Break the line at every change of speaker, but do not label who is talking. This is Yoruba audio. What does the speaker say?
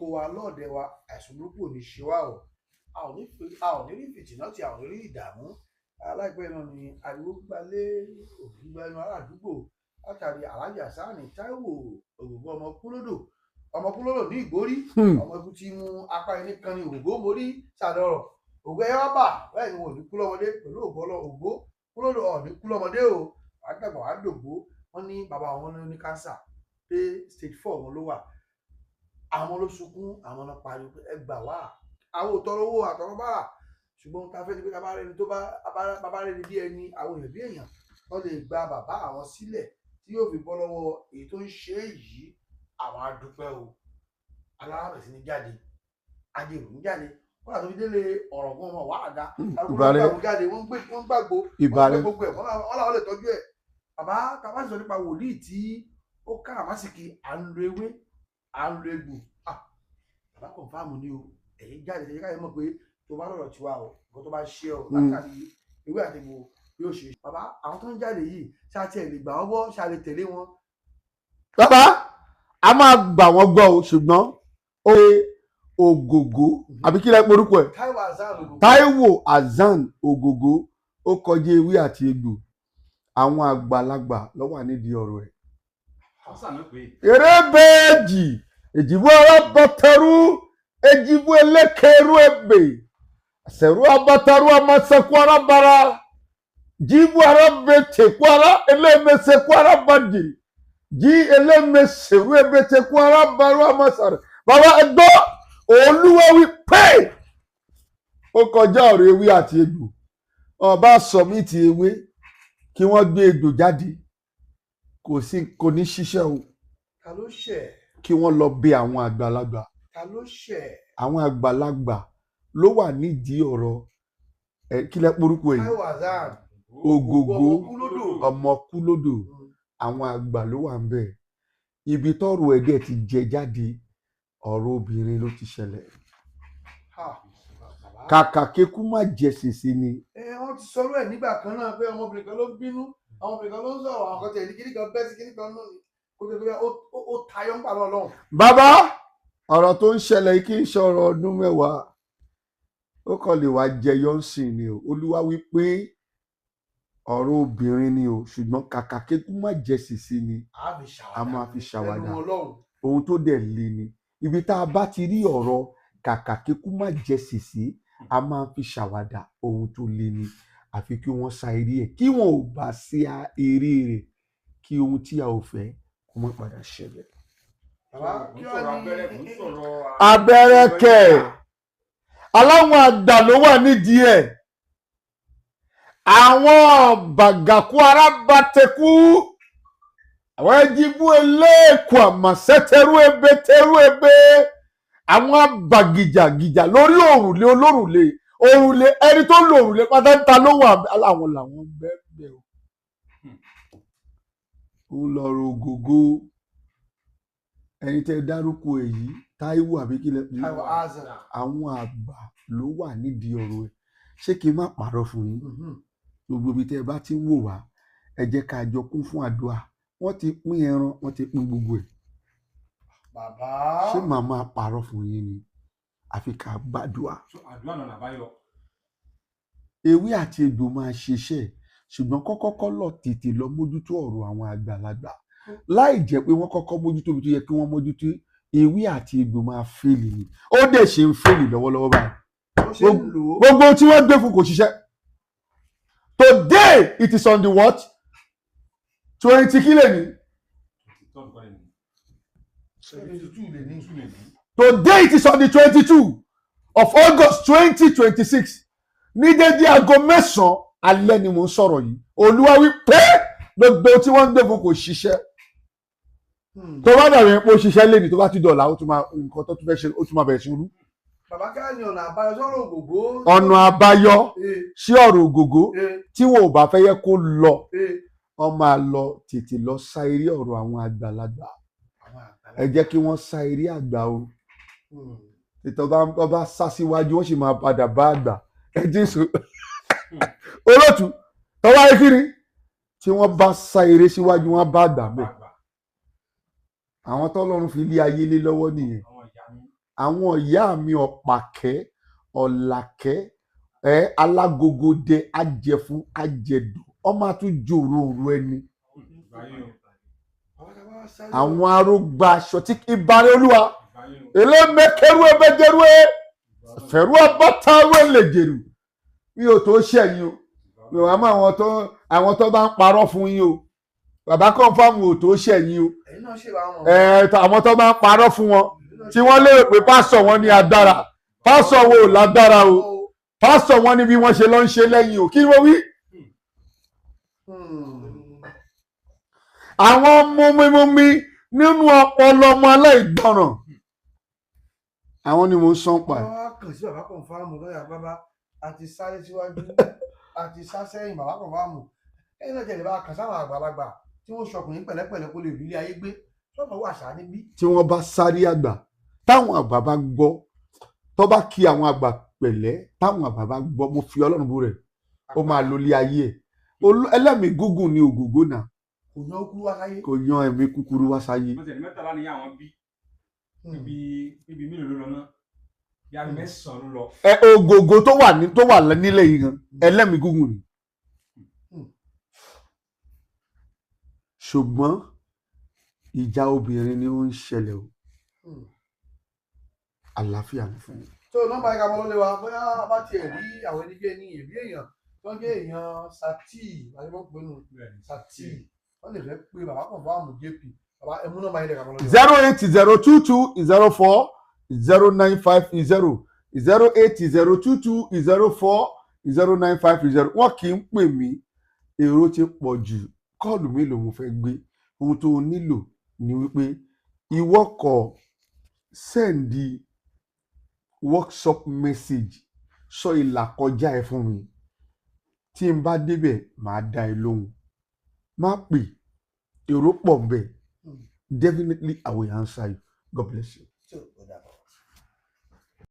lóko wa lọ́ọ̀dẹ wa àìsàn burúkú ò ní ṣe wá o. A ò ní rí fìtínà tí a ò ní rí ìdààmú. Aláìpẹ́ náà ni ariwo gbalé òbí gba ẹnu ará àdúgbò látàrí Alhaji Hasan Táíwò Ogogo ọmọ kúlódò ní Ìgbórí. Ọmọ ikú tí mú apá ẹni kan ní Ogogo mórí sàdọ̀rọ̀. Ògo ẹyẹ wá bà bẹ́ẹ̀ ni wọn ò ní kú lọ́mọdé pẹ̀lú Ògo kúlódò ọ̀ ní kú lọ́mọdé o. Wàá dàgbà wàá dògbó. Wọ́n ní bàbá wọn ní kánsà pé stage 4 wọn ló wà. Àwọn ló sunkún, àwọn ló pariwo pé ẹ gbà wá. Àwọn ò tọrọ owó àtọrọ bára. Ṣùgbọ́n ta fẹ́ ni pé bàbá rẹ̀ ni bí ẹni àwọn èèyàn bí èèyàn wọ́n lè gba bàbá àwọn sílẹ̀ tí yóò fi bọ́ lọ́wọ́ èyí tó ń ṣe yìí. Àwọn adúpẹ́ o. Alára bẹ̀rẹ̀ sí ní jáde. Ajérò ń jáde. Wọ́n àti délé ọ̀rọ̀ gan ọmọ wàhálà. Àwọn jáde wọ́n gbàgbó. Wọ́n gbogbo ẹ̀ wọ́n làwọn lè tọ́jú ẹ̀. Bàbá tàbá sọ nípa wòlíì tí ó káràmásìkì à ń lo ewé à ń lo egbò. Bàbá kọ̀ǹfàmù ni o. Ẹ̀yin jáde ṣe káyọ̀ mọ̀ pé tó bá lọ́rọ̀ tiwa o nǹkan tó bá ṣe ọ látàrí ewé àti egbò yóò ṣe. Bàbá àwọn tó ń jáde yìí ṣáà tiẹ̀ lè gbà wọ́n gbọ́ ṣáà lè tẹ̀lé wọn.
Bàbá a máa gbà wọ́n gbọ́ o ṣùgbọ́n ó Ogogo àbí kí lẹ porúkọ ẹ̀ Táíwò Hasan Ogogo ó kọjá ewé àti egbò. Àwọn àgbàlagbà ló wà nídìí ọ̀rọ̀ ẹ̀. Eré bẹ́ẹ̀jì èjìbú arábọ̀tẹ́rú èjìbú elékerú ebè àṣẹrú abọ́tẹ́rú ọmọṣẹ́kú arábara jíbú arábẹ̀tẹ̀kú ará elémẹsẹ̀kú arábàdì jí elémẹsẹ̀rú ebẹ̀tẹ̀kú arábarú ọmọṣàrẹ̀. Bàbá ẹgbọ́ Olúwa wí pé ó kọjá ọ̀rọ̀ ewé àti egbò. Ọba sọ̀mìtì ewé kí wọ́n gbé egbò jáde kò ní ṣiṣẹ́ o.
Ta ló ṣẹ̀?
Kí wọ́n lọ bẹ̀ àwọn àgbàlagbà.
Ta ló ṣẹ̀?
Àwọn àgbàlagbà ló wà nídìí ọ̀rọ̀ kí lẹ porúkọ yìí
Táíwò Hasan
Ogogo ọmọ kúlódò. Àwọn àgbà ló wà ń bẹ̀. Ibi tọ́rọ̀ ẹ̀dẹ̀ ti jẹ jáde ọ̀rọ̀ obìnrin ló ti ṣẹlẹ̀. Kàkà kékú má jẹ sèse ni.
Wọ́n ti sọ̀rọ̀ ẹ̀ nígbà kan náà pé ọmọbìnrin kan ló bínú àwọn obìnrin kan ló ń sọ̀rọ̀ àwọn kan tẹ̀lé kíní kan bẹ́ẹ̀ sí kíní kan náà ni kó tó gbé ó tayọ́ ń pàlọ́ ọlọ́run.
Bàbá ọ̀rọ̀ tó ń ṣẹlẹ̀ kí n ṣọ̀rọ̀ ọdún mẹ́wàá ó kàn lè wá jẹyọ ń sìn ni o. Olúwa wí pé ọ̀rọ̀ obìnrin ni o ṣùgbọ́n kàkà kékú má jẹ sèse ni a máa fi ṣàwàdà. Ohun tó dẹ̀ le ni ibi tá a bá ti rí ọ̀rọ̀ kàkà kékú má jẹ sèse a máa fi ṣàwàdà. Ohun tó le ni àfi kí wọ́n sa eré ẹ̀ kí wọ́n ò bá sí eré rẹ̀ kí ohun tí a ò fẹ́ kó má padà ṣẹlẹ̀. Abẹ́rẹ́ kẹ̀ aláwọn àgbà ló wà nídìí ẹ̀. Àwọn bàgàkú arábàtẹ́kú àwọn ẹjìbú eléèkó àmàṣẹ́tẹ̀rú ebe àwọn abàgìjàgìjà lórí òrùlé ẹni tó lo òrùlé pátá ló wà láwọn làwọn bẹ́ẹ̀ o. Ó lọ́rọ̀ Ogogo ẹni tẹ́ dárúkọ èyí Táíwò àbí kílẹ̀ àwọn àgbà ló wà nídìí ọ̀rọ̀ ẹ̀. Ṣé kí n má parọ́ fún yín? Gbogbo ibi tẹ́ ẹ bá ti ń wò wá ẹ jẹ́ ká jọ kún fún àdúrà. Wọ́n ti pín ẹran wọ́n ti pín gbogbo ẹ̀.
Bàbá
ṣé màmá parọ́ fún yín ni àfi ká gbàdúrà.
Àdúrà náà làbáyọ.
Ewé àti egbò máa ṣiṣẹ́ ṣùgbọ́n kọ́kọ́ lọ tètè lọ mójútó ọ̀rọ̀ àwọn àgbàlagbà láì jẹ́ pé wọ́n kọ́kọ́ mójútó ibi tó yẹ kí wọ́n mójútó. Ewé àti egbò máa fèlì ni ó dẹ̀ ṣe ń fèlì lọ́wọ́lọ́wọ́ báyìí. Gbogbo tí wọ́n gbé fún kò ṣiṣẹ́. Today it is on the what? 20 kílẹ̀ ni. Today it is on the 22 of August 2026. Ní dédé aago 9 alẹ́ ni mo ń sọ̀rọ̀ yìí. Olúwa wí pé gbogbo tí wọ́n ń gbé fún kò ṣiṣẹ́. Tó bá dàbí pé ó ṣiṣẹ́ lé ní tó bá ti dọ̀là ó tún máa nǹkan tó tún fẹ́ ṣe ó tún máa bẹ̀rẹ̀ sí rú.
Bàbá ká ní ọ̀nà àbáyọ sọ̀rọ̀ Ògògó.
Ọ̀nà àbáyọ sí ọ̀rọ̀ Ògògó tí wọn ò bá fẹ́ yẹ kó lọ wọ́n máa lọ tètè lọ sá eré ọ̀rọ̀ àwọn àgbàlagbà. Ẹ jẹ́ kí wọ́n sá eré àgbà o. Tètè ọba sá síwájú wọ́n sì máa padà bá àgbà. Ẹ Jésù olóòtú tọ́wọ́ ayé kiri tí wọ́n bá sá eré síwájú wọn bá àgbà bẹ́ẹ̀. Àwọn tọ́lọ́run fi lé ayé lé lọ́wọ́ nìyẹn. àwọn ìyá mi ọ̀pàkẹ́ ọ̀làkẹ́ alágógódé ajẹfun ajẹdù ọmọ àtúnjò òru ẹni àwọn arógbá aṣọ tí ìbàrẹ̀ olúwa elémẹkẹrù ẹbẹjẹrù fẹ̀rù abọ́tàwé lèjèrú mi ò tó ṣẹ̀yìn o mi ò wá mọ́ àwọn tó bá ń parọ́ fún yín o bàbá kọ́ńfàmù ò tó ṣẹ̀yìn o àwọn tó bá ń parọ́ fún wọn tí wọ́n lérò pé pásọ̀ wọn ní agbára pásọ̀ wo ò lágbára o pásọ̀ wọn ní bí wọ́n ṣe lọ ń ṣe lẹ́yìn o kí wọ́n wí. àwọn mumi nínú ọpọlọ ọmọ aláìgbọràn àwọn ni mo ń sán pa.
wọ́n á kàn sí bàbá kọ̀ǹfàmù lọ́yà bàbá àti sáré síwájú àti sá sẹ́yìn bàbá kọ̀ǹfàmù ẹ̀yìn náà tẹ̀lé bá kàn sáwọn àgbàlagbà tí wọ́n ṣọkùnrin pẹ̀lẹ́pẹ̀lẹ́ kó lè rí ilé ayé gbé sọ́kàn wà sá níbí.
tí wọ́n bá sáré àgbà táwọn àgbà bá gbọ́ tó bá kí àwọn àgbà pẹ̀lẹ́ táwọn àgbà bá gbọ́ mo fi Ọlọ́run bú rẹ̀ ó máa lo ilé ayé ẹ̀ ẹlẹ́mìí gúngùn ní Ògògó náà
kò yan kúrú wá sáyé.
kò yan ẹ̀mí kúkúrú wá sáyé.
mo tẹ̀lé mẹ́tàlá ní àwọn bí ibi mélòó ló lọ náà yá mẹ́sàn-án ló lọ.
Ògògó tó wà nílẹ̀ yìí gan ẹlẹ́mìí gúngùn ni. ṣùgbọ́n ìjà obìnrin ni ó ń ṣẹlẹ̀ o àlàáfíà ni fún mi.
tó nọ́mbà ẹ̀ka ọmọlọ́lẹ̀ wa bóyá bá tiẹ̀ rí àwọn ẹni ní èbí èèyàn tó ń gé èèyàn sati àyẹ̀mọ́pẹ́nu sati wọ́n lè fẹ́ pé bàbá kọ̀ǹfàmù JP bàbá ẹ̀mú nọ́mbà ẹ̀ka ọmọlọ́lẹ̀ wa. 08022040950 08022040950 wọ́n kì í pè mí èrò ti pọ̀ jù kọ́ọ̀lù mélòó mo fẹ́ gbé ohun tó nílò ni wípé ìwọ kọ sẹ́ndì workshop message sọ ìlà kọjá ẹ fún mi tí n bá débẹ̀ màá dá ẹ lóhùn má pè èrò pọ̀ ń bẹ̀ definitely I will answer you. God bless you.